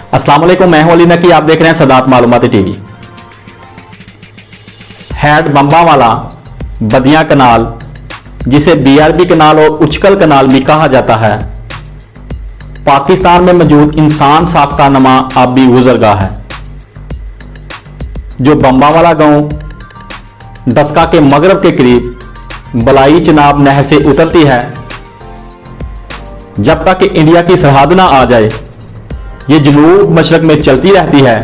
अस्सलाम वालेकुम, मैं हूं अली नकी। आप देख रहे हैं सदात मालूमाती टीवी। हैड बम्बावाला बदियां कनाल, जिसे बीआरबी कनाल और उचकल कनाल भी कहा जाता है, पाकिस्तान में मौजूद इंसान साख्ता नमा आबी गुजरगाह है जो बम्बावाला गांव डस्का के मगरब के करीब बलाई चिनाब नहर से उतरती है। जब तक कि इंडिया की सरहद ना आ जाए ये जनूब मशरक में चलती रहती है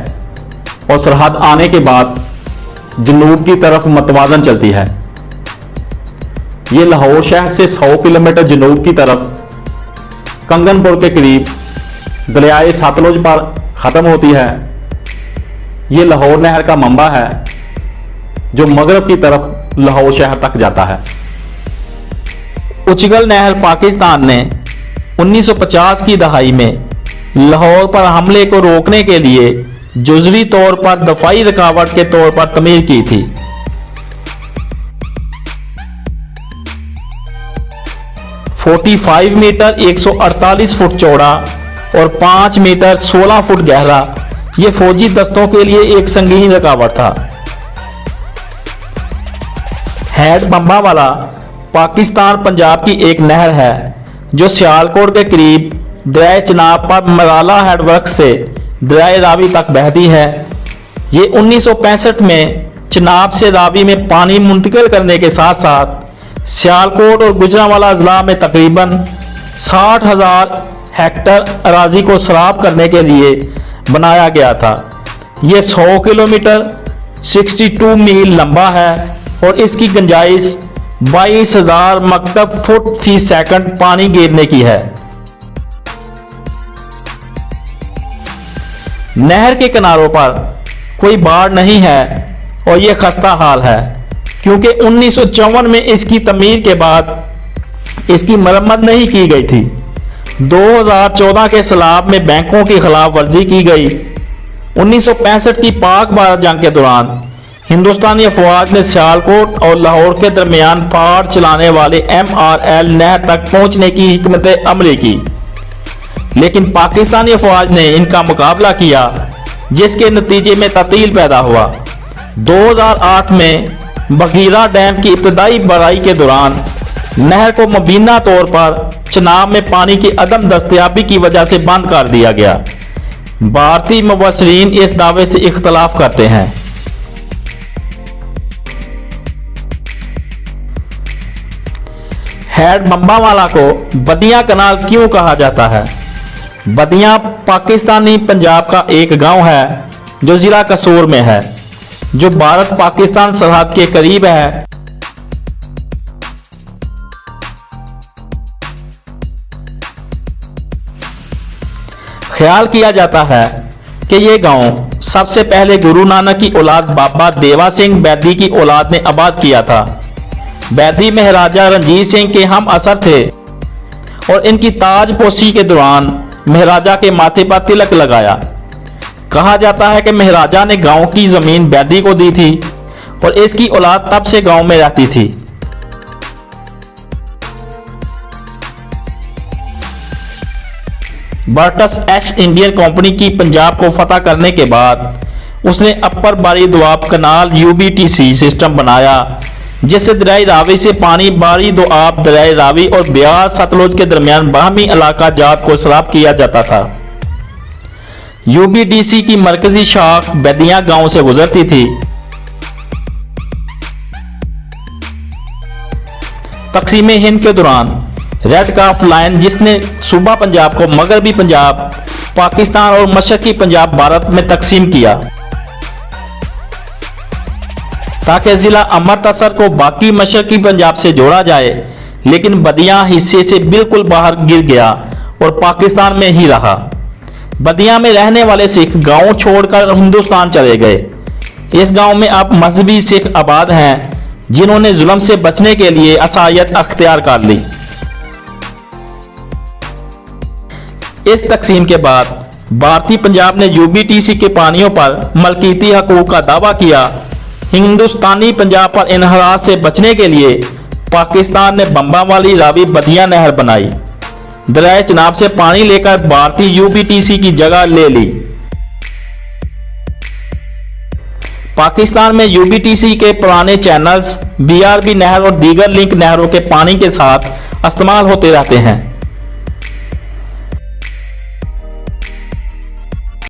और सरहद आने के बाद जनूब की तरफ मतवाजन चलती है। ये लाहौर शहर से 100 किलोमीटर जनूब की तरफ कंगनपुर के करीब दरियाए सतलुज पर ख़त्म होती है। ये लाहौर नहर का मंबा है जो मगरब की तरफ लाहौर शहर तक जाता है। उचगल नहर पाकिस्तान ने 1950 की दहाई में लाहौर पर हमले को रोकने के लिए जुज़वी तौर पर दफाई रुकावट के तौर पर तमीर की थी। (45 मीटर 148 फुट चौड़ा और 5 मीटर 16 फुट गहरा यह फौजी दस्तों के लिए एक संगीन रुकावट था। हैड बम्बावाला पाकिस्तान पंजाब की एक नहर है जो सियालकोट के करीब दरिया चिनाब पर मराला हेडवर्क से दरिया रावी तक बहती है। ये 1965 में चिनाब से रावी में पानी मुंतकिल करने के साथ साथ सियालकोट और गुजरांवाला अजला में तकरीबन 60,000 हेक्टर अराजी को सराब करने के लिए बनाया गया था। ये 100 किलोमीटर 62 मील लंबा है और इसकी गुंजाइश 22,000 मकतब फुट फी सेकंड पानी गिरने की है। नहर के किनारों पर कोई बाढ़ नहीं है और यह खस्ता हाल है क्योंकि 1954 में इसकी तमीर के बाद इसकी मरम्मत नहीं की गई थी। 2014 के सैलाब में बैंकों की खिलाफ वर्जी की गई। 1965 की पाक भारत जंग के दौरान हिंदुस्तानी अफवाज ने सियालकोट और लाहौर के दरमियान फाड़ चलाने वाले MRL नहर तक पहुंचने की हिकमत अमली की, लेकिन पाकिस्तानी अफवाज ने इनका मुकाबला किया जिसके नतीजे में तब्दील पैदा हुआ। 2008 में बगीरा डैम की इब्तदाई बड़ाई के दौरान नहर को मुबीना तौर पर चिनाब में पानी की अदम दस्तयाबी की वजह से बंद कर दिया गया। भारतीय मुबस्सिरीन इस दावे से इख्तलाफ करते हैं। हैड बम्बावाला को बदियां कनाल क्यों कहा जाता है? बदियां पाकिस्तानी पंजाब का एक गांव है जो जिला कसूर में है, जो भारत पाकिस्तान सरहद के करीब है। ख्याल किया जाता है कि यह गांव सबसे पहले गुरु नानक की औलाद बाबा देवा सिंह बैदी की औलाद ने आबाद किया था। बैदी महाराजा रंजीत सिंह के हम असर थे और इनकी ताजपोशी के दौरान महाराजा के माथे पर तिलक लगाया। कहा जाता है कि महाराजा ने गांव की जमीन बैदी को दी थी और इसकी औलाद तब से गांव में रहती थी। बर्टस ईस्ट इंडियन कंपनी की पंजाब को फतह करने के बाद उसने अपर बारी दुआब कनाल UBTC सिस्टम बनाया जिससे दरिया रावी से पानी बारी दुआब दरिया रावी और ब्यास सतलुज के दरमियान बाहमी इलाका जात को सराब किया जाता था। UBTC की मरकजी शाख बदियां गांव से गुजरती थी। तकसीम हिंद के दौरान रेड काफ लाइन, जिसने सूबा पंजाब को मगरबी पंजाब पाकिस्तान और मशरकी पंजाब भारत में तकसीम किया ताकि जिला अमृतसर को बाकी मशरकी पंजाब से जोड़ा जाए, लेकिन बदियां हिस्से से बिल्कुल बाहर गिर गया और पाकिस्तान में ही रहा। बदियां में रहने वाले सिख गांव छोड़कर हिंदुस्तान चले गए। इस गांव में अब मजहबी सिख आबाद हैं जिन्होंने जुल्म से बचने के लिए असायत अख्तियार कर ली। इस तकसीम के बाद भारतीय पंजाब ने UBTC के पानियों पर मलकीती हकूक का दावा किया। हिंदुस्तानी पंजाब पर इन्हराज से बचने के लिए पाकिस्तान ने बम्बावाली रावी बदियां नहर बनाई। दरिया चिनाब से पानी लेकर भारतीय UBTC की जगह ले ली। पाकिस्तान में यूबीटीसी के पुराने चैनल्स बीआरबी नहर और दीगर लिंक नहरों के पानी के साथ इस्तेमाल होते रहते हैं।